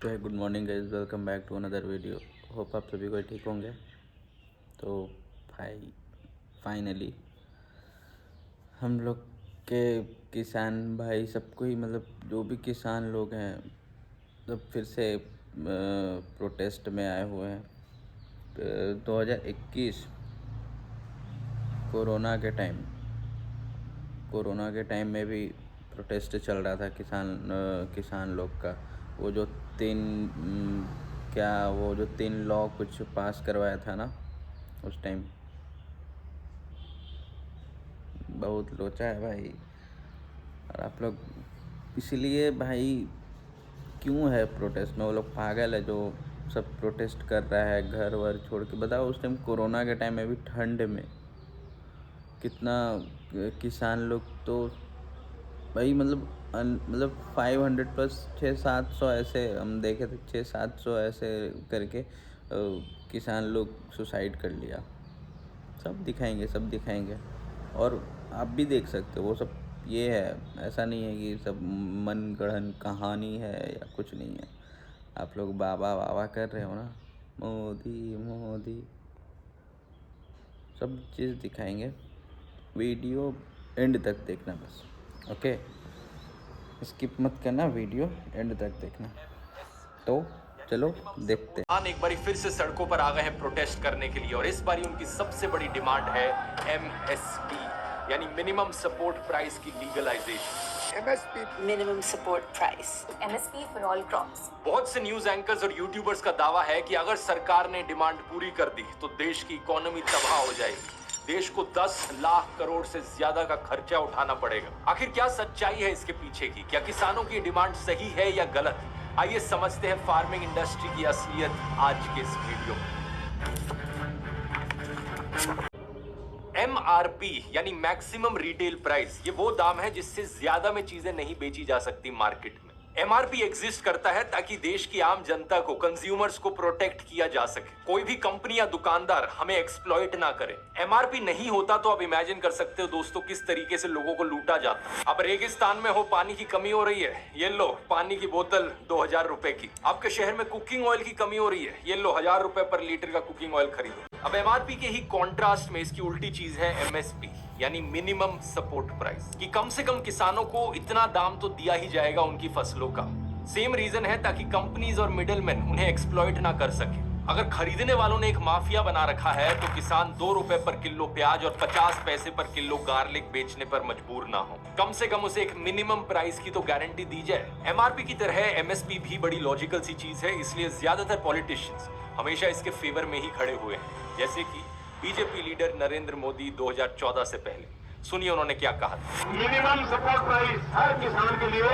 तो है good morning guys, welcome back to another video. Hope आप सभी को ठीक होंगे। तो भाई फाइनली हम लोग के किसान भाई सबको ही मतलब जो भी किसान लोग हैं सब फिर से प्रोटेस्ट में आए हुए हैं। 2021 कोरोना के टाइम में भी प्रोटेस्ट चल रहा था किसान लोग का। वो जो तीन लॉ कुछ पास करवाया था ना उस टाइम, बहुत लोचा है भाई। और आप लोग इसलिए भाई क्यों है प्रोटेस्ट में? वो लोग पागल है जो सब प्रोटेस्ट कर रहा है घर वर छोड़ के। बताओ उस टाइम कोरोना के टाइम में भी ठंड में कितना किसान लोग तो भाई मतलब 500 प्लस 600-700 ऐसे हम देखे थे, 600-700 ऐसे करके किसान लोग सुसाइड कर लिया। सब दिखाएंगे। और आप भी देख सकते हो वो सब। ये है, ऐसा नहीं है कि सब मन गढ़ंत कहानी है या कुछ नहीं है। आप लोग बाबा बाबा कर रहे हो ना, मोदी मोदी, सब चीज़ दिखाएंगे। वीडियो एंड तक देखना बस, ओके? स्किप मत करना, वीडियो एंड तक देखना। तो चलो देखते हैं। एक बार फिर से सड़कों पर आ गए हैं प्रोटेस्ट करने के लिए, और इस बार उनकी सबसे बड़ी डिमांड है एमएसपी यानी मिनिमम सपोर्ट प्राइस की legalisation. MSP minimum support price. MSP for all crops. बहुत से न्यूज एंकर्स और यूट्यूबर्स का दावा है कि अगर सरकार ने डिमांड पूरी कर दी तो देश की इकोनॉमी तबाह हो जाएगी। देश को 10 लाख करोड़ से ज्यादा का खर्चा उठाना पड़ेगा। आखिर क्या सच्चाई है इसके पीछे की? क्या किसानों की डिमांड सही है या गलत? आइए समझते हैं फार्मिंग इंडस्ट्री की असलियत आज के इस वीडियो में। MRP यानी मैक्सिमम रिटेल प्राइस, ये वो दाम है जिससे ज्यादा में चीजें नहीं बेची जा सकती मार्केट में। MRP एग्जिस्ट करता है ताकि देश की आम जनता को, कंज्यूमर्स को प्रोटेक्ट किया जा सके। कोई भी कंपनी या दुकानदार हमें एक्सप्लॉइट ना करे। MRP नहीं होता तो आप इमेजिन कर सकते हो दोस्तों किस तरीके से लोगों को लूटा जाता। अब रेगिस्तान में हो, पानी की कमी हो रही है, ये लो पानी की बोतल 2000 रुपए की। आपके शहर में कुकिंग ऑयल की कमी हो रही है, ये लो 1000 रुपए पर लीटर का कुकिंग ऑयल खरीदो। अब MRP के ही कॉन्ट्रास्ट में इसकी उल्टी चीज है MSP यानी मिनिमम सपोर्ट प्राइस, कि कम से कम किसानों को इतना दाम तो दिया ही जाएगा उनकी फसलों का। सेम रीजन है ताकि कंपनीज और मिडलमैन उन्हें एक्सप्लॉइट ना कर सके। अगर खरीदने वालों ने एक माफिया बना रखा है तो किसान 2 रुपए पर किलो प्याज और 50 पैसे पर किलो गार्लिक बेचने पर मजबूर ना हो। कम से कम उसे एक मिनिमम प्राइस की तो गारंटी दी जाए। MRP की तरह MSP भी बड़ी लॉजिकल सी चीज है, इसलिए ज्यादातर पॉलिटिशियंस हमेशा इसके फेवर में ही खड़े हुए हैं। जैसे कि बीजेपी लीडर नरेंद्र मोदी 2014 से पहले। सुनिए उन्होंने क्या कहा। मिनिमम सपोर्ट प्राइस हर किसान के लिए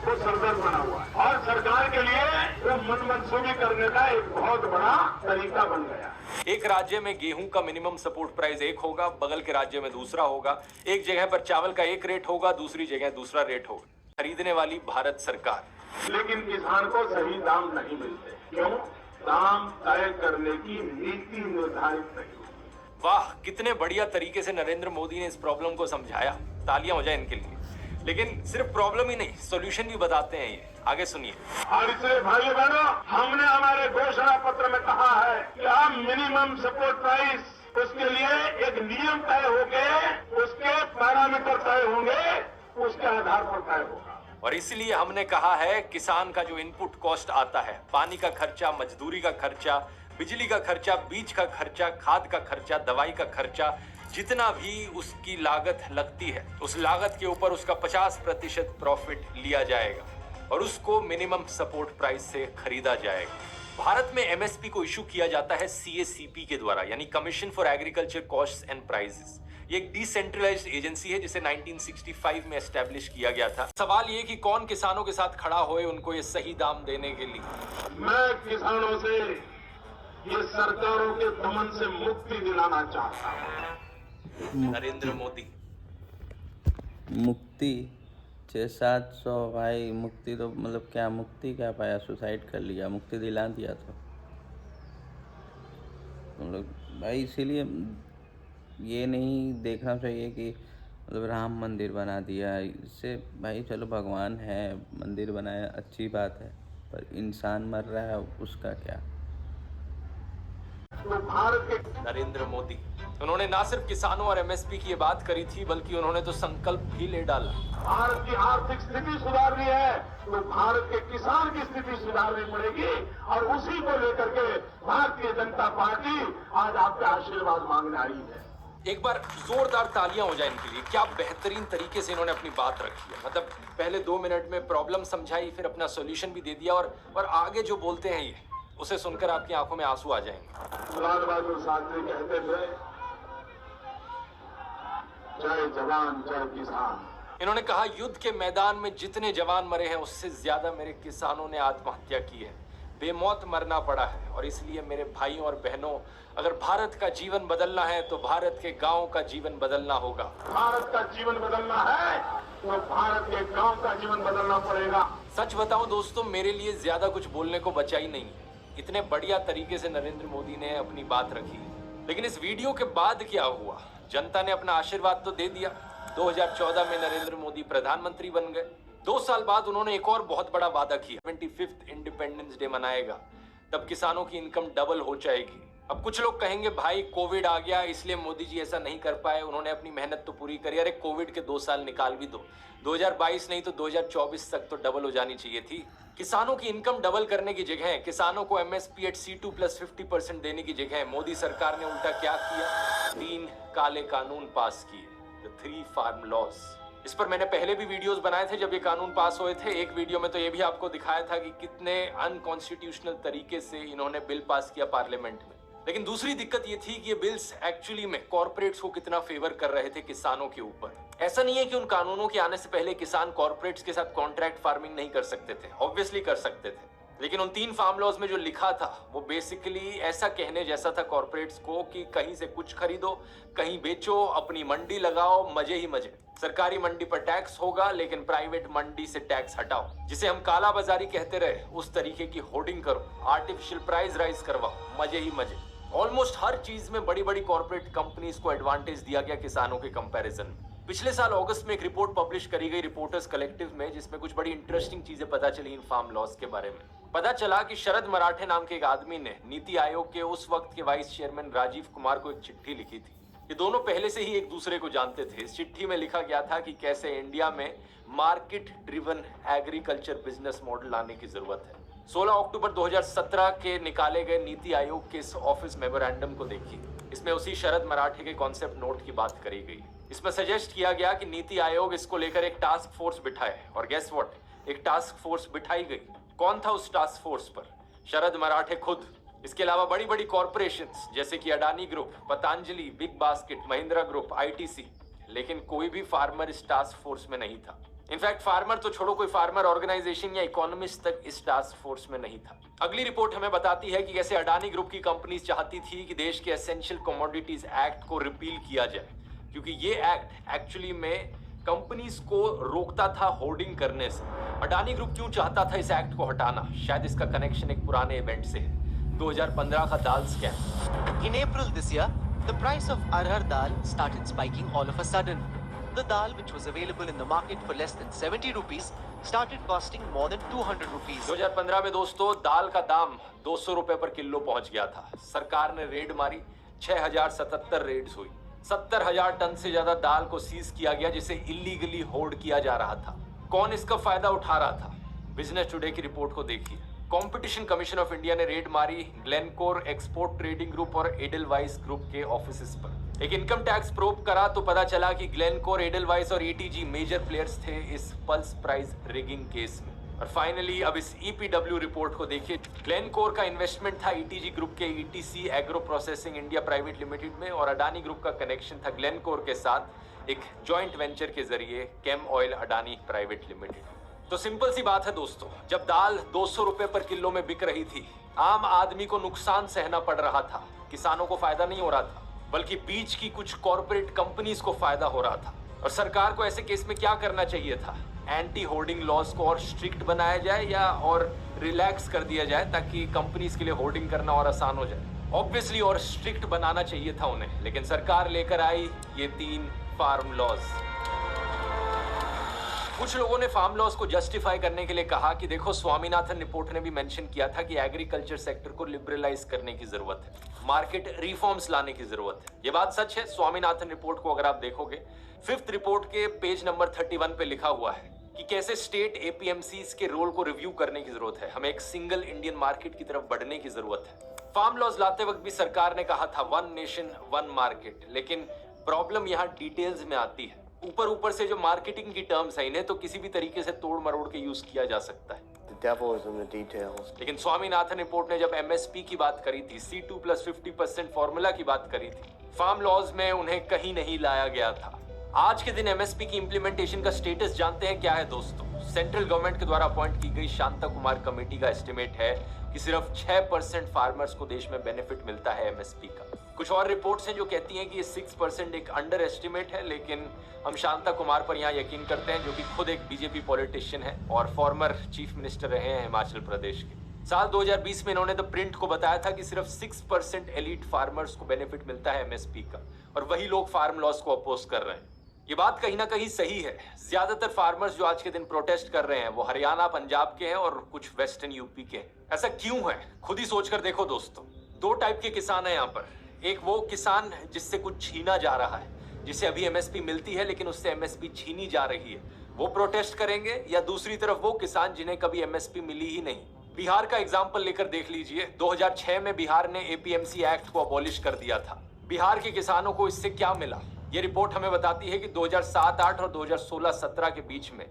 वो सरदर्द बना हुआ है और सरकार के लिए वो मनमंसूबी करने का एक बहुत बड़ा तरीका बन गया। एक राज्य में गेहूं का मिनिमम सपोर्ट प्राइस एक होगा, बगल के राज्य में दूसरा होगा। एक जगह पर चावल का एक रेट होगा, दूसरी जगह दूसरा रेट होगा। खरीदने वाली भारत सरकार, लेकिन किसान को सही दाम नहीं मिलते। क्यों? दाम तय करने की नीति निर्धारित नहीं। वाह, कितने बढ़िया तरीके से नरेंद्र मोदी ने इस प्रॉब्लम को समझाया। तालियां हो जाए इनके लिए। लेकिन सिर्फ प्रॉब्लम ही नहीं, सॉल्यूशन भी बताते हैं ये। आगे सुनिए। और इसलिए भाई बहनों, हमने हमारे घोषणा पत्र में कहा है कि हम मिनिमम सपोर्ट प्राइस, उसके लिए एक नियम तय होंगे, उसके पैरामीटर तय होंगे, उसके आधार पर तय होगा। और इसलिए हमने कहा है किसान का जो इनपुट कॉस्ट आता है, पानी का खर्चा, मजदूरी का खर्चा, बिजली का खर्चा, बीज का खर्चा, खाद का खर्चा, दवाई का खर्चा, जितना भी उसकी लागत लगती है, उस लागत के ऊपर उसका 50% प्रॉफिट लिया जाएगा और उसको मिनिमम सपोर्ट प्राइस से खरीदा जाएगा। भारत में MSP को इशू किया जाता है CACP के द्वारा, यानी commission for agriculture costs and prices. ये एक डिसेंट्रलाइज्ड एजेंसी है जिसे 1965 में एस्टेब्लिश किया गया था। सवाल ये कि कौन किसानों के साथ खड़ा होए उनको ये सही दाम देने के लिए। मैं किसानों से ये सरकारों के दमन से मुक्ति दिलाना चाहता हूँ। नरेंद्र मोदी मुक्ति 600-700 भाई, मुक्ति तो मतलब क्या, मुक्ति क्या पाया? सुसाइड कर लिया, मुक्ति दिला दिया तो तुम लोग भाई। इसीलिए ये नहीं देखना चाहिए कि मतलब राम मंदिर बना दिया इससे। भाई चलो भगवान है, मंदिर बनाया, अच्छी बात है, पर इंसान मर रहा है उसका क्या। तो भारत के नरेंद्र मोदी, उन्होंने ना सिर्फ किसानों और एमएसपी की ये बात करी थी, बल्कि उन्होंने तो संकल्प भी ले डाला। भारत की आर्थिक स्थिति सुधारनी है तो भारत के किसान की स्थिति सुधारनी पड़ेगी, और उसी को लेकर के भारतीय जनता पार्टी आज आपका आशीर्वाद मांगने आई है। एक बार जोरदार तालियां हो जाए इनके लिए। क्या बेहतरीन तरीके से इन्होंने अपनी बात रखी है। मतलब पहले 2 मिनट में प्रॉब्लम समझाई, फिर अपना सॉल्यूशन भी दे दिया, और आगे जो बोलते हैं ये, उसे सुनकर आपकी आंखों में आंसू आ जाएंगे। लाल बहादुर शास्त्री कहते थे, जय जवान जय किसान। इन्होंने कहा, युद्ध के मैदान में जितने जवान मरे हैं उससे ज्यादा मेरे किसानों ने आत्महत्या की है, बेमौत मरना पड़ा है। और इसलिए मेरे भाइयों और बहनों, अगर भारत का जीवन बदलना है तो भारत के गांव का जीवन बदलना होगा। भारत का जीवन बदलना है तो भारत के गांव का जीवन बदलना पड़ेगा। सच बताऊं दोस्तों, मेरे लिए ज्यादा कुछ बोलने को बचा ही नहीं। इतने बढ़िया तरीके से नरेंद्र मोदी ने अपनी बात रखी। लेकिन इस वीडियो के बाद क्या हुआ? जनता ने अपना आशीर्वाद तो दे दिया। 2014 में नरेंद्र मोदी प्रधानमंत्री बन गए। 2 साल बाद उन्होंने एक और बहुत बड़ा वादा किया, 25th इंडिपेंडेंस डे मनाएगा, तब किसानों की इनकम डबल हो जाएगी। अब कुछ लोग कहेंगे, भाई कोविड आ गया इसलिए मोदी जी ऐसा नहीं कर पाए, उन्होंने अपनी मेहनत तो पूरी करी। अरे कोविड के 2 साल निकाल भी दो, 2022 नहीं तो 2024 तक तो डबल हो जानी चाहिए थी। किसानों की इनकम डबल करने की जगह, किसानों को एमएसपी एट C2 + 50% देने की जगह मोदी सरकार ने उल्टा क्या किया? 3 काले कानून पास किए, द 3 फार्म लॉज। इस पर मैंने पहले भी वीडियोस बनाए थे जब ये कानून पास हुए थे। एक वीडियो में तो ये भी आपको दिखाया था कि कितने अनकॉन्स्टिट्यूशनल तरीके से इन्होंने बिल पास किया पार्लियामेंट में। लेकिन दूसरी दिक्कत ये थी कि ये बिल्स एक्चुअली में कॉर्पोरेट्स को कितना फेवर कर रहे थे किसानों के ऊपर। ऐसा नहीं है कि उन कानूनों के आने से पहले किसान कॉर्पोरेट्स के साथ कॉन्ट्रैक्ट फार्मिंग नहीं कर सकते थे, ऑब्वियसली कर सकते थे। लेकिन उन 3 फार्म लॉज में जो लिखा था वो बेसिकली ऐसा कहने जैसा था कॉर्पोरेट्स को कि कहीं से कुछ खरीदो, कहीं बेचो, अपनी मंडी लगाओ, मजे ही मजे। सरकारी मंडी पर टैक्स होगा लेकिन प्राइवेट मंडी से टैक्स हटाओ। जिसे हम काला बाजारी कहते रहे, उस तरीके की होर्डिंग करो, आर्टिफिशियल प्राइस राइज करवाओ, मजे ही मजे। ऑलमोस्ट हर चीज में बड़ी बड़ी कॉर्पोरेट कंपनीज को एडवांटेज दिया गया किसानों के कंपैरिजन में। पिछले साल अगस्त में एक रिपोर्ट पब्लिश करी गई रिपोर्टर्स कलेक्टिव में, जिसमें कुछ बड़ी इंटरेस्टिंग चीजें पता चली इन फार्म लॉस के बारे में। पता चला कि शरद मराठे नाम के एक आदमी ने नीति आयोग के उस वक्त के वाइस चेयरमैन राजीव कुमार को एक चिट्ठी लिखी थी। ये दोनों पहले से ही एक दूसरे को जानते थे। इस चिट्ठी में लिखा गया था कि कैसे इंडिया में market driven agriculture business model लाने की जरूरत है। 16 अक्टूबर 2017 के निकाले गए नीति आयोग के इस ऑफिस मेमोरेंडम को देखिए। इसमें उसी शरद मराठे के कॉन्सेप्ट नोट की बात करी गई। इसमें सजेस्ट किया गया कि नीति आयोग इसको लेकर एक टास्क फोर्स बिठाए, और गेस व्हाट, एक टास्क फोर्स बिठाई गई। कौन था उस टास्क फोर्स पर? शरद मराठे खुद। इसके अलावा बड़ी बड़ी कॉर्पोरेशंस जैसे कि Adani group, Patanjali, big basket, Mahindra group, ITC। लेकिन कोई भी फार्मर इस टास्क फोर्स में नहीं था। इनफैक्ट फार्मर तो छोड़ो, कोई फार्मर ऑर्गेनाइजेशन या इकोनॉमिस्ट तक इस टास्क फोर्स में नहीं था। अगली रिपोर्ट हमें बताती है कि कैसे अडानी ग्रुप की कंपनीज चाहती थी कि देश के एसेंशियल कमोडिटीज एक्ट को रिपील किया जाए, क्योंकि ये एक्ट एक्चुअली में कंपनीज को रोकता था होर्डिंग करने से। अडानी ग्रुप क्यों चाहता था इस एक्ट को हटाना? शायद इसका कनेक्शन एक पुराने इवेंट से है, 2015 का दाल scam. In April this year, the price of arhar dal started spiking all of a sudden. The dal, which was available in the market for less than 70 rupees, started costing more than 200 rupees. 2015 में दोस्तों दाल का दाम 200 रुपए पर kilo पहुंच गया था। सरकार ने रेड मारी, 6077 रेड्स हुई। 70,000 टन से ज्यादा दाल को सीज किया गया, जिसे इलीगली होर्ड किया जा रहा था। कौन इसका फायदा उठा रहा था? बिजनेस टुडे की रिपोर्ट को देखिए। कंपटीशन कमीशन ऑफ इंडिया ने रेड मारी ग्लेनकोर, एक्सपोर्ट ट्रेडिंग ग्रुप और एडलवाइस ग्रुप के ऑफिसेस पर। एक इनकम टैक्स प्रोब करा तो पता चला कि ग्लेनकोर, एडलवाइस और ETG मेजर प्लेयर्स थे इस पल्स प्राइस रिगिंग केस में। और फाइनली अब इस EPW रिपोर्ट को देखिए। ग्लेनकोर का इन्वेस्टमेंट था ETG ग्रुप के ETC agro processing India private limited में, और अडानी ग्रुप का कनेक्शन था ग्लेनकोर के साथ एक जॉइंट वेंचर के जरिए केम ऑयल अडानी प्राइवेट लिमिटेड। तो सिंपल सी बात है दोस्तों, जब दाल 200 रुपए पर किलो में बिक रही थी, आम आदमी को नुकसान सहना पड़ रहा था। किसानों को फायदा नहीं हो रहा था, बल्कि बीच की कुछ कॉर्पोरेट कंपनीज को फायदा हो रहा था। और सरकार को ऐसे केस में क्या करना चाहिए था? एंटी होर्डिंग लॉज को और स्ट्रिक्ट बनाया जाए या और रिलैक्स कर दिया जाए, ताकि कंपनीज के लिए होर्डिंग करना और आसान हो जाए। ऑब्वियसली और स्ट्रिक्ट बनाना चाहिए था उन्हें, लेकिन सरकार लेकर आई ये 3 फार्म लॉज। कुछ लोगों ने फार्म लॉस को जस्टिफाई करने के लिए कहा कि देखो, स्वामीनाथन रिपोर्ट ने भी मेंशन किया था कि एग्रीकल्चर सेक्टर को लिबरलाइज करने की जरूरत है, मार्केट रिफॉर्म्स लाने की जरूरत है। ये बात सच है। स्वामीनाथन रिपोर्ट को अगर आप देखोगे, 5th रिपोर्ट के पेज नंबर 31 पे लिखा हुआ है कि कैसे स्टेट एपीएमसीज के रोल को रिव्यू करने की जरूरत है, हमें एक सिंगल इंडियन मार्केट की तरफ बढ़ने की जरूरत है। फार्म लॉज लाते वक्त भी सरकार ने कहा था 1 नेशन 1 मार्केट, लेकिन प्रॉब्लम यहाँ डिटेल्स में आती है। ऊपर ऊपर से जो मार्केटिंग की टर्म्स है, इन्हें तो किसी भी तरीके से तोड़ मरोड़ के यूज किया जा सकता है। The devil is in the details. लेकिन स्वामीनाथन रिपोर्ट ने जब एमएसपी की बात करी थी, C2 + 50% फॉर्मूला की बात करी थी, फार्म लॉज में उन्हें कहीं नहीं लाया गया था। आज के दिन एमएसपी की इंप्लीमेंटेशन का स्टेटस जानते हैं क्या है दोस्तों? सेंट्रल गवर्नमेंट के द्वारा अपॉइंट की गई शांता कुमार कमेटी का एस्टिमेट है कि सिर्फ 6% फार्मर्स को देश में बेनिफिट मिलता है एमएसपी का। कुछ और रिपोर्ट्स हैं जो कहती हैं कि ये 6% एक अंडर एस्टिमेट है, लेकिन हम शांता कुमार पर यहाँ यकीन करते हैं, जो कि खुद एक बीजेपी पॉलिटिशियन है और फॉर्मर चीफ मिनिस्टर रहे हैं हिमाचल प्रदेश के। साल 2020 में इन्होंने द प्रिंट को बताया था कि सिर्फ 6% एलीट फार्मर्स को बेनिफिट मिलता है एमएसपी का, और वही लोग फार्म लॉस को अपोज कर रहे हैं। ये बात कहीं ना कहीं सही है। ज्यादातर फार्मर्स जो आज के दिन प्रोटेस्ट कर रहे हैं वो हरियाणा, पंजाब के हैं और कुछ वेस्टर्न यूपी के हैं। ऐसा क्यों है? खुद ही सोचकर देखो दोस्तों। 2 टाइप के किसान हैं यहाँ पर। एक वो किसान जिससे कुछ छीना जा रहा है, जिसे अभी एमएसपी मिलती है लेकिन उससे एमएसपी छीनी जा रही है, वो प्रोटेस्ट करेंगे। या दूसरी तरफ वो किसान जिन्हें कभी एमएसपी मिली ही नहीं। बिहार का एग्जाम्पल लेकर देख लीजिए। 2006 में बिहार ने एपीएमसी एक्ट को अबॉलिश कर दिया था। बिहार के किसानों को इससे क्या मिला? ये रिपोर्ट हमें बताती है कि 2007-8 और 2016-17 के बीच में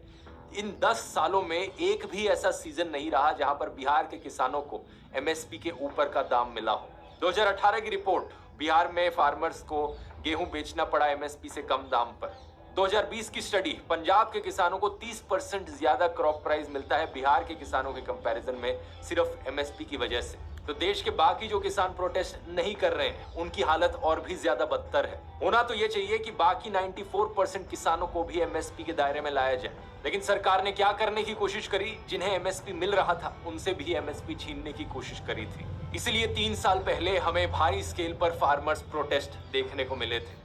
इन 10 सालों में एक भी ऐसा सीजन नहीं रहा जहां पर बिहार के किसानों को एमएसपी के ऊपर का दाम मिला हो। 2018 की रिपोर्ट, बिहार में फार्मर्स को गेहूं बेचना पड़ा एमएसपी से कम दाम पर। 2020 की स्टडी, पंजाब के किसानों को 30% ज्यादा क्रॉप प्राइस मिलता है बिहार के किसानों के कंपैरिजन में, सिर्फ एमएसपी की वजह से। तो देश के बाकी जो किसान प्रोटेस्ट नहीं कर रहे हैं, उनकी हालत और भी ज्यादा बदतर है। होना तो ये चाहिए कि बाकी 94% किसानों को भी एमएसपी के दायरे में लाया जाए, लेकिन सरकार ने क्या करने की कोशिश करी? जिन्हें एमएसपी मिल रहा था उनसे भी एमएसपी छीनने की कोशिश करी थी। इसलिए 3 साल पहले हमें भारी स्केल पर फार्मर्स प्रोटेस्ट देखने को मिले थे।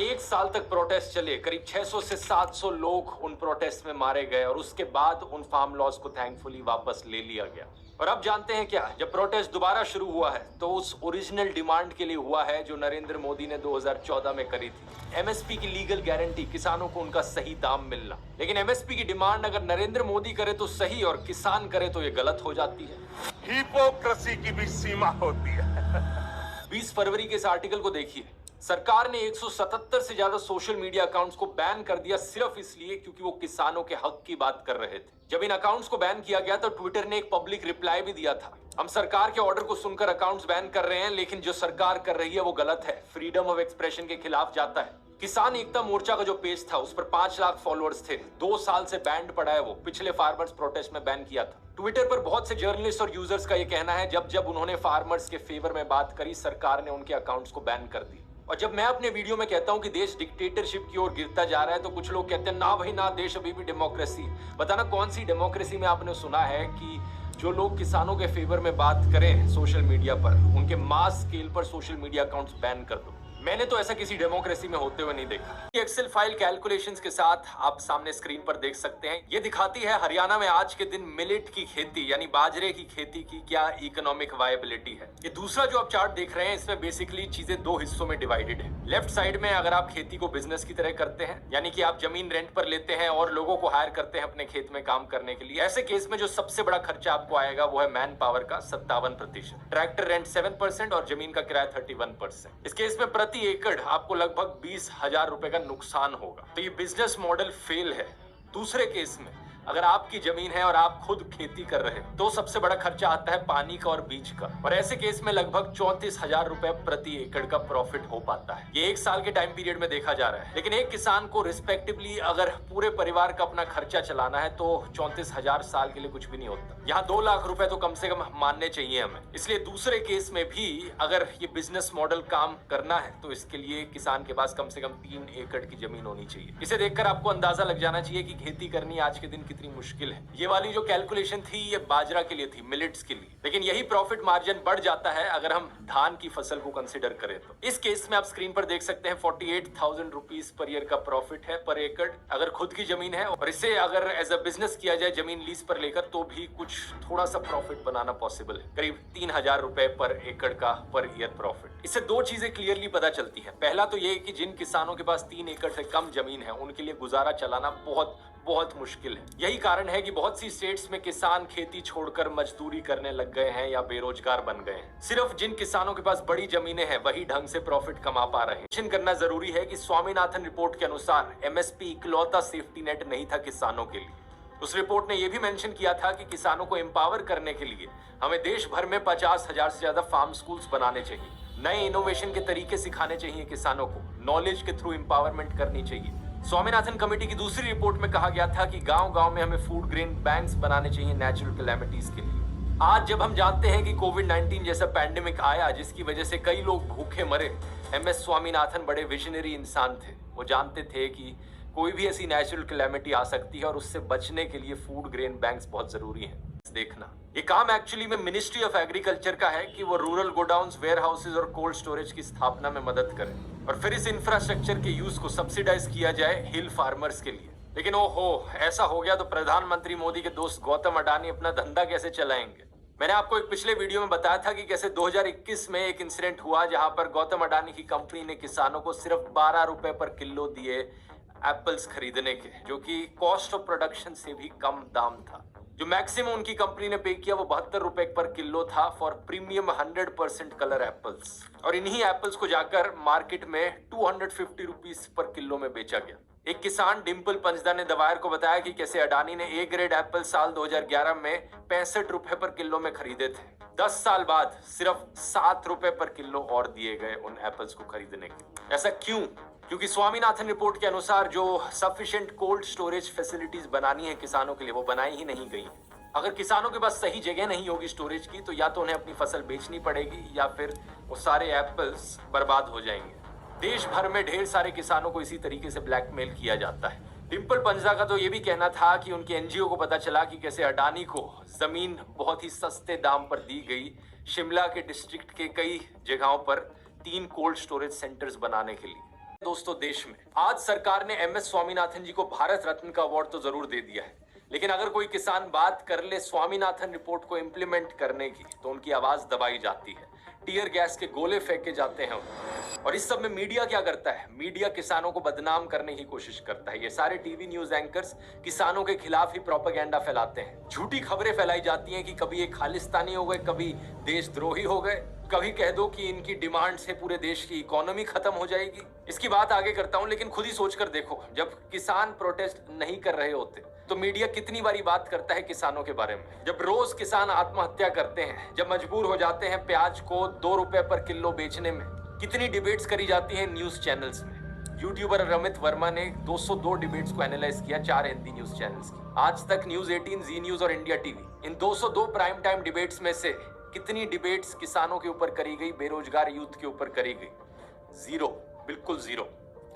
1 साल तक प्रोटेस्ट चले, करीब 600 से 700 लोग उन प्रोटेस्ट में मारे गए और उसके बाद उन फार्म लॉज को थैंकफुली वापस ले लिया गया। और अब जानते हैं क्या? जब प्रोटेस्ट दोबारा शुरू हुआ है तो उस ओरिजिनल डिमांड के लिए हुआ है जो नरेंद्र मोदी ने 2014 में करी थी, एमएसपी की लीगल गारंटी, किसानों को उनका सही दाम मिलना। लेकिन एमएसपी की डिमांड अगर नरेंद्र मोदी करे तो सही और किसान करे तो ये गलत हो जाती है। हिपोक्रेसी की भी सीमा होती है। 20 फरवरी के इस आर्टिकल को देखिए। सरकार ने 177 से ज्यादा सोशल मीडिया अकाउंट्स को बैन कर दिया सिर्फ इसलिए क्योंकि वो किसानों के हक की बात कर रहे थे। जब इन अकाउंट्स को बैन किया गया तो ट्विटर ने एक पब्लिक रिप्लाई भी दिया था, हम सरकार के ऑर्डर को सुनकर अकाउंट्स बैन कर रहे हैं, लेकिन जो सरकार कर रही है वो गलत है, फ्रीडम ऑफ एक्सप्रेशन के खिलाफ जाता है। किसान एकता मोर्चा का जो पेज था उस पर 5 लाख फॉलोअर्स थे। 2 साल से बैंड पड़ा है वो, पिछले फार्मर्स प्रोटेस्ट में बैन किया था। ट्विटर पर बहुत से जर्नलिस्ट और यूजर्स का ये कहना है जब जब उन्होंने फार्मर्स के फेवर में बात करी, सरकार ने उनके अकाउंट्स को बैन कर दी। और जब मैं अपने वीडियो में कहता हूं कि देश डिक्टेटरशिप की ओर गिरता जा रहा है तो कुछ लोग कहते हैं ना भाई ना, देश अभी भी डेमोक्रेसी। बताना कौन सी डेमोक्रेसी में आपने सुना है कि जो लोग किसानों के फेवर में बात करें सोशल मीडिया पर, उनके मास स्केल पर सोशल मीडिया अकाउंट्स बैन कर दो? मैंने तो ऐसा किसी डेमोक्रेसी में होते हुए नहीं देखा। ये एक्सेल फाइल कैलकुलेशंस के साथ आप सामने स्क्रीन पर देख सकते हैं। ये दिखाती है हरियाणा में आज के दिन मिलेट की खेती यानी बाजरे की खेती की क्या इकोनॉमिक वायबिलिटी है। ये दूसरा जो आप चार्ट देख रहे हैं इसमें बेसिकली चीजें 2 हिस्सों में डिवाइडेड है। लेफ्ट साइड में अगर आप खेती को बिजनेस की तरह करते हैं, यानी कि आप जमीन रेंट पर लेते हैं और लोगों को हायर करते हैं अपने खेत में काम करने के लिए, ऐसे केस में जो सबसे बड़ा खर्चा आपको आएगा वो है मैन पावर का 57%, ट्रैक्टर रेंट 7% और जमीन का किराया 31%। इस केस में प्रति एकड़ आपको लगभग 20,000 रुपए का नुकसान होगा। तो ये बिजनेस मॉडल फेल है। दूसरे केस में अगर आपकी जमीन है और आप खुद खेती कर रहे हैं तो सबसे बड़ा खर्चा आता है पानी का और बीज का, और ऐसे केस में लगभग 34,000 रुपए प्रति एकड़ का प्रॉफिट हो पाता है। ये 1 साल के टाइम पीरियड में देखा जा रहा है। लेकिन एक किसान को रिस्पेक्टिवली अगर पूरे परिवार का अपना खर्चा चलाना है तो 34,000 साल के लिए कुछ भी नहीं होता। यहाँ 2 लाख रुपए तो कम से कम मानने चाहिए हमें। इसलिए दूसरे केस में भी अगर ये बिजनेस मॉडल काम करना है तो इसके लिए किसान के पास कम से कम 3 एकड़ की जमीन होनी चाहिए। इसे देखकर आपको अंदाजा लग जाना चाहिए कि खेती करनी आज के दिन कितनी कितनी मुश्किल है। ये वाली जो कैलकुलेशन थी ये बाजरा के लिए थी, मिलेट्स के लिए, लेकिन यही प्रॉफिट मार्जिन बढ़ जाता है अगर हम धान की फसल को कंसिडर करें तो। इस केस में आप स्क्रीन पर देख सकते हैं 48,000 रुपीज पर ईयर का प्रॉफिट है पर एकड़ अगर खुद की जमीन है, और इसे अगर एज अ बिजनेस किया जाए जमीन लीज पर लेकर तो भी कुछ थोड़ा सा प्रॉफिट बनाना पॉसिबल है, करीब 3,000 रुपए पर एकड़ का पर ईयर प्रॉफिट। इससे दो चीजें क्लियरली पता चलती है। पहला तो ये कि जिन किसानों के पास 3 एकड़ से कम जमीन है उनके लिए गुजारा चलाना बहुत मुश्किल है। यही कारण है कि बहुत सी स्टेट्स में किसान खेती छोड़कर मजदूरी करने लग गए हैं या बेरोजगार बन गए हैं। सिर्फ जिन किसानों के पास बड़ी जमीनें हैं वही ढंग से प्रॉफिट कमा पा रहे हैं। मेंशन करना जरूरी है कि स्वामीनाथन रिपोर्ट के अनुसार एमएसपी इकलौता सेफ्टी नेट नहीं था किसानों के लिए। उस रिपोर्ट ने यह भी मेंशन किया था कि किसानों को एम्पावर करने के लिए हमें देश भर में 50,000 से ज्यादा फार्म स्कूल्स बनाने चाहिए, नए इनोवेशन के तरीके सिखाने चाहिए किसानों को, नॉलेज के थ्रू एम्पावरमेंट करनी चाहिए। स्वामीनाथन कमेटी की दूसरी रिपोर्ट में कहा गया था कि गांव-गांव में हमें फूड ग्रेन बैंक्स बनाने चाहिए नेचुरल कैलेमिटीज के लिए। आज जब हम जानते हैं कि कोविड-19 जैसा पैंडेमिक आया जिसकी वजह से कई लोग भूखे मरे, एमएस स्वामीनाथन बड़े विजनरी इंसान थे। वो जानते थे कि कोई भी ऐसी नेचुरल कैलेमिटी आ सकती है और उससे बचने के लिए फूड ग्रेन बैंक्स बहुत जरूरी हैं। देखना ये काम एक्चुअली में मिनिस्ट्री ऑफ एग्रीकल्चर का है कि वो रूरल गोडाउन्स, वेयर हाउसेज और कोल्ड स्टोरेज की स्थापना में मदद करें और फिर इस इंफ्रास्ट्रक्चर के यूज को सब्सिडाइज किया जाए हिल फार्मर्स के लिए। लेकिन ओहो, ऐसा हो गया तो प्रधानमंत्री मोदी के दोस्त गौतम अडानी अपना धंधा कैसे चलाएंगे। मैंने आपको एक पिछले वीडियो में बताया था कि कैसे 2021 में एक इंसिडेंट हुआ जहां पर गौतम अडानी की कंपनी ने किसानों को सिर्फ 12 रुपए पर किलो दिए एप्पल्स खरीदने के, जो कि कॉस्ट ऑफ प्रोडक्शन से भी कम दाम था। जो मैक्सिमम उनकी कंपनी ने पे किया वो 72 रुपए पर किलो था फॉर प्रीमियम 100% कलर एप्पल्स, और इन्हीं एप्पल्स को जाकर मार्केट में 250 रुपीज पर किलो में बेचा गया। एक किसान डिम्पल पंजदा ने दवायर को बताया कि कैसे अडानी ने ए ग्रेड एप्पल साल 2011 में 65 रुपए पर किलो में खरीदे थे। 10 साल बाद सिर्फ 7 रुपए पर किलो और दिए गए उन एप्पल्स को खरीदने के। ऐसा क्यों? क्योंकि स्वामीनाथन रिपोर्ट के अनुसार जो सफिशिएंट कोल्ड स्टोरेज फैसिलिटीज बनानी है किसानों के लिए वो बनाई ही नहीं गई। अगर किसानों के पास सही जगह नहीं होगी स्टोरेज की तो या तो उन्हें अपनी फसल बेचनी पड़ेगी या फिर वो सारे एप्पल्स बर्बाद हो जाएंगे। देश भर में ढेर सारे किसानों को इसी तरीके से ब्लैकमेल किया जाता है। डिम्पल पंजदा का तो ये भी कहना था कि उनके एनजीओ को पता चला कि कैसे अडानी को जमीन बहुत ही सस्ते दाम पर दी गई शिमला के डिस्ट्रिक्ट के कई जगहों पर 3 कोल्ड स्टोरेज सेंटर्स बनाने के लिए। दोस्तों, देश में आज सरकार ने एमएस स्वामीनाथन जी को भारत रत्न का अवार्ड तो जरूर दे दिया है, लेकिन अगर कोई किसान बात कर ले स्वामीनाथन रिपोर्ट को इंप्लीमेंट करने की तो उनकी आवाज दबाई जाती है, टीयर गैस के गोले फेंके जाते हैं। और इस सब में मीडिया क्या करता है? मीडिया किसानों को बदनाम करने की कोशिश करता है। ये सारे टीवी न्यूज एंकर्स किसानों के खिलाफ ही प्रोपेगेंडा फैलाते हैं। झूठी खबरें फैलाई जाती हैं कि कभी ये खालिस्तानी हो गए, कभी देशद्रोही हो गए, कभी कह दो कि इनकी डिमांड से पूरे देश की इकोनॉमी खत्म हो जाएगी। इसकी बात आगे करता हूं, लेकिन खुद ही सोचकर देखो, जब किसान प्रोटेस्ट नहीं कर रहे होते तो मीडिया कितनी बारी बात करता है किसानों के बारे में। जब रोज किसान आत्महत्या करते हैं, जब मजबूर हो जाते हैं प्याज को 2 रुपए पर किलो बेचने में, कितनी डिबेट्स करी जाती हैं न्यूज चैनल्स में। यूट्यूबर रमित वर्मा ने 202 डिबेट्स को एनालाइज किया 4 हिंदी न्यूज चैनल्स की। आज तक न्यूज 18, जी न्यूज और इंडिया टीवी, इन 202 प्राइम टाइम डिबेट्स में से कितनी डिबेट्स किसानों के ऊपर करी गई, बेरोजगार यूथ के ऊपर करी गई? 0, बिल्कुल 0।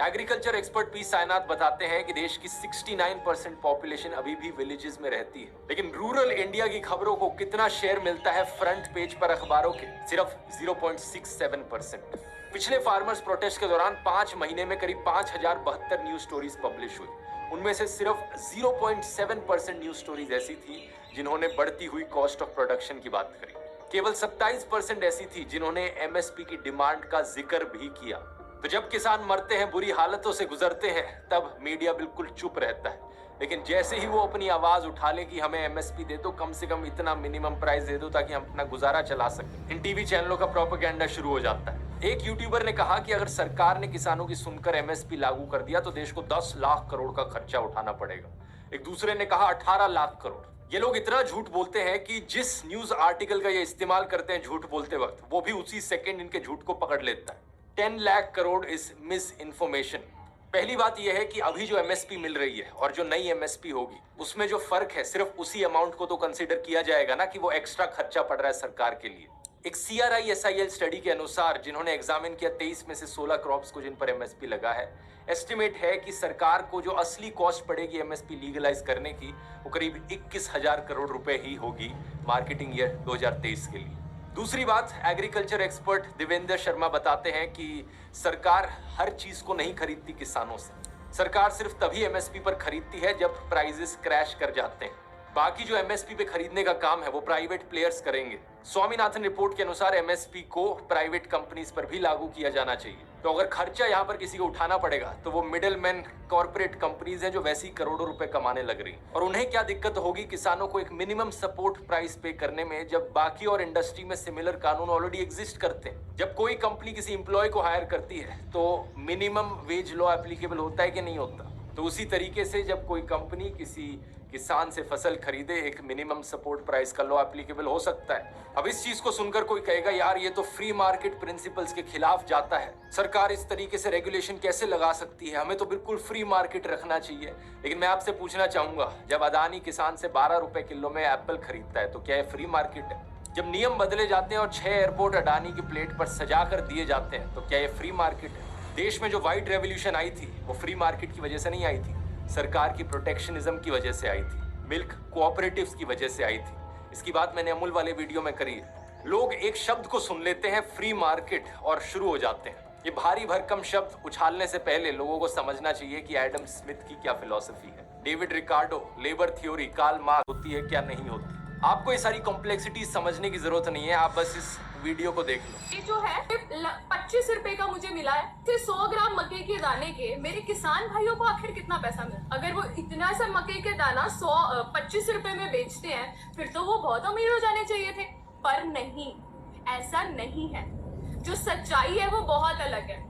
एग्रीकल्चर एक्सपर्ट पी सायनाथ बताते हैं कि देश की 69% पॉपुलेशन अभी भी विलेजेस में रहती है, लेकिन रूरल इंडिया की खबरों को कितना शेयर मिलता है फ्रंट पेज पर अखबारों के? सिर्फ 0.67%। पिछले फार्मर्स प्रोटेस्ट के दौरान 5 महीने में करीब 5,072 न्यूज स्टोरीज पब्लिश हुई। उनमें से सिर्फ 0.7% न्यूज स्टोरीज ऐसी थी जिन्होंने बढ़ती हुई कॉस्ट ऑफ प्रोडक्शन की बात करी। केवल 27% ऐसी थी जिन्होंने एमएसपी की डिमांड का जिक्र भी किया। तो जब किसान मरते हैं, बुरी हालतों से गुजरते हैं, तब मीडिया बिल्कुल चुप रहता है। लेकिन जैसे ही वो अपनी आवाज उठा ले कि हमें एमएसपी दे दो, कम से कम इतना मिनिमम प्राइस दे दो ताकि हम अपना गुजारा चला सकें, इन टीवी चैनलों का प्रोपेगेंडा शुरू हो जाता है। एक यूट्यूबर ने कहा कि अगर सरकार ने किसानों की सुनकर एमएसपी लागू कर दिया तो देश को 10 लाख करोड़ का खर्चा उठाना पड़ेगा। एक दूसरे ने कहा 18 लाख करोड़। ये लोग इतना झूठ बोलते हैं कि जिस न्यूज आर्टिकल का ये इस्तेमाल करते हैं झूठ बोलते वक्त, वो भी उसी सेकंड इनके झूठ को पकड़ लेता है। 10 lakh crore is miss information. पहली बात यह है कि अभी जो एमएसपी मिल रही है और जो नई एमएसपी होगी उसमें जो फर्क है, सिर्फ उसी अमाउंट को तो कंसीडर किया जाएगा ना कि वो एक्स्ट्रा खर्चा पड़ रहा है सरकार के लिए। एक CRI SIL स्टडी के अनुसार, जिन्होंने एग्जामिन किया 23 में से 16 क्रॉप्स को जिन पर MSP लगा है, एस्टिमेट है कि सरकार को जो असली कॉस्ट पड़ेगी MSP लीगलाइज करने की, वो करीब 21,000 करोड़ रुपए ही होगी मार्केटिंग ईयर 2023 के लिए। दूसरी बात, एग्रीकल्चर एक्सपर्ट देवेंद्र शर्मा बताते हैं कि सरकार हर चीज को नहीं खरीदती किसानों से। सरकार सिर्फ तभी MSP पर खरीदती है जब प्राइजेस क्रैश कर जाते हैं। बाकी जो MSP पे खरीदने का काम है वो प्राइवेट प्लेयर्स करेंगे। स्वामीनाथन रिपोर्ट के अनुसार MSP को प्राइवेट कंपनीज पर भी लागू किया जाना चाहिए। तो अगर खर्चा यहाँ पर किसी को उठाना पड़ेगा तो वो मिडिल मैन कॉर्पोरेट कंपनीज हैं जो वैसे ही करोड़ों रुपए कमाने लग रही। और उन्हें क्या दिक्कत होगी किसानों को एक मिनिमम सपोर्ट प्राइस पे करने में, जब बाकी और इंडस्ट्री में सिमिलर कानून ऑलरेडी एग्जिस्ट करते हैं। जब कोई कंपनी किसी इंप्लॉय को हायर करती है तो मिनिमम वेज लॉ एप्लीकेबल होता है कि नहीं होता? तो उसी तरीके से जब कोई कंपनी किसी किसान से फसल खरीदे, एक मिनिमम सपोर्ट प्राइस का लॉ एप्लीकेबल हो सकता है। अब इस चीज को सुनकर कोई कहेगा यार ये तो फ्री मार्केट प्रिंसिपल्स के खिलाफ जाता है, सरकार इस तरीके से रेगुलेशन कैसे लगा सकती है, हमें तो बिल्कुल फ्री मार्केट रखना चाहिए। लेकिन मैं आपसे पूछना चाहूंगा, जब अदानी किसान से 12 रुपए किलो में एप्पल खरीदता है तो क्या ये फ्री मार्केट है? जब नियम बदले जाते हैं और 6 एयरपोर्ट अडानी की प्लेट पर सजा कर दिए जाते हैं तो क्या ये फ्री मार्केट है? देश में जो व्हाइट रेवोल्यूशन आई थी वो फ्री मार्केट की वजह से नहीं आई थी, सरकार की प्रोटेक्शनिज्म की वजह से आई थी, मिल्क कोऑपरेटिव्स की वजह से आई थी। इसकी बात मैंने अमूल वाले वीडियो में करी है। लोग एक शब्द को सुन लेते हैं फ्री मार्केट और शुरू हो जाते हैं। ये भारी भरकम शब्द उछालने से पहले लोगों को समझना चाहिए कि एडम स्मिथ की क्या फिलॉसफी है, David Ricardo, labour theory, Karl Marx होती है क्या नहीं होती। आपको ये सारी कॉम्प्लेक्सिटी समझने की जरूरत नहीं है, आप बस इस वीडियो को देख लो। ये जो है 25 रुपए का मुझे मिला है, फिर 100 ग्राम मक्के के दाने के मेरे किसान भाइयों को आखिर कितना पैसा मिला? अगर वो इतना सा मक्के के दाना 25 रुपए में बेचते हैं फिर तो वो बहुत अमीर हो जाने चाहिए थे, पर नहीं, ऐसा नहीं है। जो सच्चाई है वो बहुत अलग है।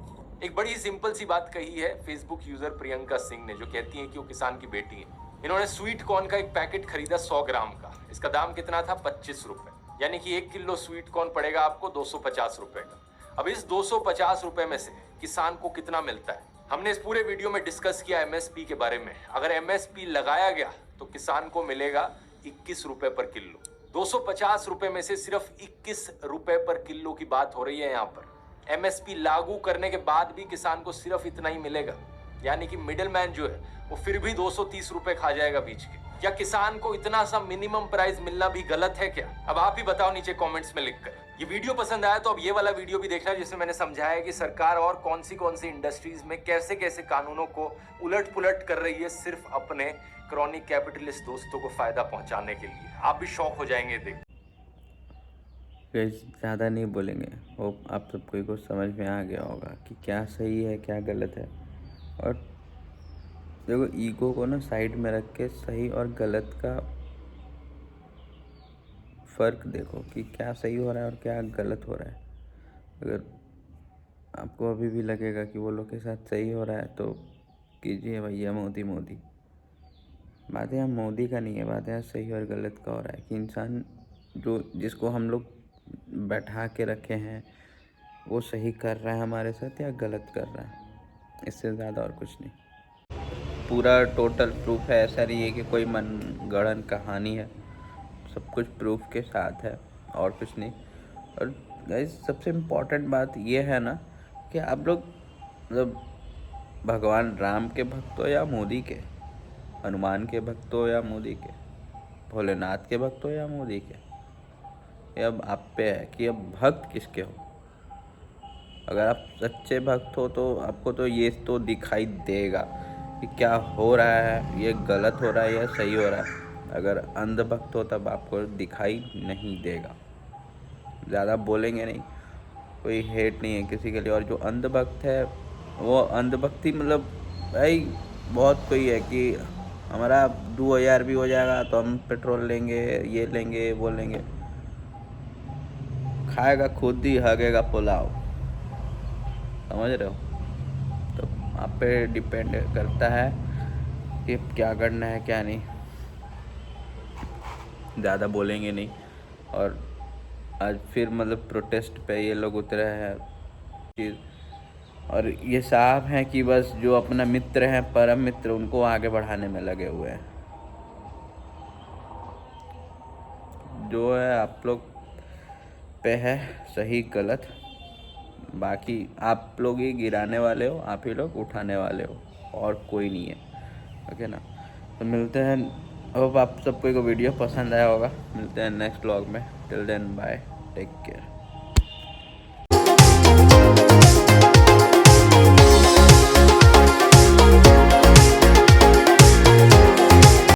एक बड़ी सिंपल सी बात कही है फेसबुक यूजर प्रियंका सिंह ने, जो कहती है कि वो किसान की बेटी है। इन्होंने स्वीट कॉर्न का एक पैकेट खरीदा 100 ग्राम का, इसका दाम कितना था? 25 रुपए, यानी कि 1 किलो स्वीट कॉर्न पड़ेगा आपको 250 रुपए का। अब इस 250 रुपए में से किसान को कितना मिलता है? हमने इस पूरे वीडियो में डिस्कस किया MSP के बारे में। अगर MSP लगाया गया तो किसान को मिलेगा 21 रुपए पर किलो। 250 रुपए में से सिर्फ 21 रुपए पर किलो की बात हो रही है यहाँ पर। MSP लागू करने के बाद भी किसान को सिर्फ इतना ही मिलेगा, यानी कि मिडिल मैन जो है वो फिर भी 230 रुपए खा जाएगा बीच के। क्या किसान को इतना सा मिनिमम प्राइस मिलना भी गलत है क्या? अब आप ही बताओ नीचे कमेंट्स में लिखकर। ये वीडियो पसंद आया तो अब ये वाला वीडियो भी देखना, जिसमें मैंने समझाया कि सरकार और कौन सी इंडस्ट्रीज में कैसे कैसे कानूनों को उलट पुलट कर रही है सिर्फ अपने क्रॉनिक कैपिटलिस्ट दोस्तों को फायदा पहुंचाने के लिए। आप भी शॉक हो जाएंगे देख। ज़्यादा नहीं बोलेंगे, होप आप सबको कुछ समझ में आ गया होगा कि क्या सही है क्या गलत है। और देखो, ईगो को ना साइड में रख के सही और गलत का फ़र्क देखो कि क्या सही हो रहा है और क्या गलत हो रहा है। अगर आपको अभी भी लगेगा कि वो लोग के साथ सही हो रहा है तो कीजिए भैया मोदी मोदी। बात यहाँ मोदी का नहीं है, बात यहाँ सही और गलत का हो रहा है कि इंसान जिसको हम लोग बैठा के रखे हैं वो सही कर रहा है हमारे साथ या गलत कर रहा है, इससे ज़्यादा और कुछ नहीं। पूरा टोटल प्रूफ है, ऐसा नहीं है कि कोई मनगढ़ंत कहानी है, सब कुछ प्रूफ के साथ है और कुछ नहीं। और गाइस सबसे इम्पोर्टेंट बात ये है ना कि आप लोग मतलब भगवान राम के भक्त हो या मोदी के, हनुमान के भक्त हो या मोदी के, भोलेनाथ के भक्त हो या मोदी के, ये अब आप पे है कि अब भक्त किसके हो। अगर आप सच्चे भक्त हो तो आपको तो ये तो दिखाई देगा कि क्या हो रहा है, ये गलत हो रहा है या सही हो रहा है। अगर अंधभक्त हो तब आपको दिखाई नहीं देगा। ज़्यादा बोलेंगे नहीं, कोई हेट नहीं है किसी के लिए। और जो अंधभक्त है वो अंधभक्ति मतलब भाई बहुत कोई है कि हमारा 2000 भी हो जाएगा तो हम पेट्रोल लेंगे, ये लेंगे, वो लेंगे। खाएगा खुद ही, हगेगा पुलाव, समझ रहे हो। तो आप पे डिपेंड करता है कि क्या करना है क्या नहीं। ज़्यादा बोलेंगे नहीं। और आज फिर मतलब प्रोटेस्ट पे ये लोग उतरे हैं चीज़, और ये साफ है कि बस जो अपना मित्र है, परम मित्र, उनको आगे बढ़ाने में लगे हुए हैं। जो है आप लोग पे है सही गलत, बाकी आप लोग ही गिराने वाले हो, आप ही लोग उठाने वाले हो, और कोई नहीं है। ओके ना, तो मिलते हैं। होप आप सबको को वीडियो पसंद आया होगा। मिलते हैं नेक्स्ट व्लॉग में। Till then bye, take care.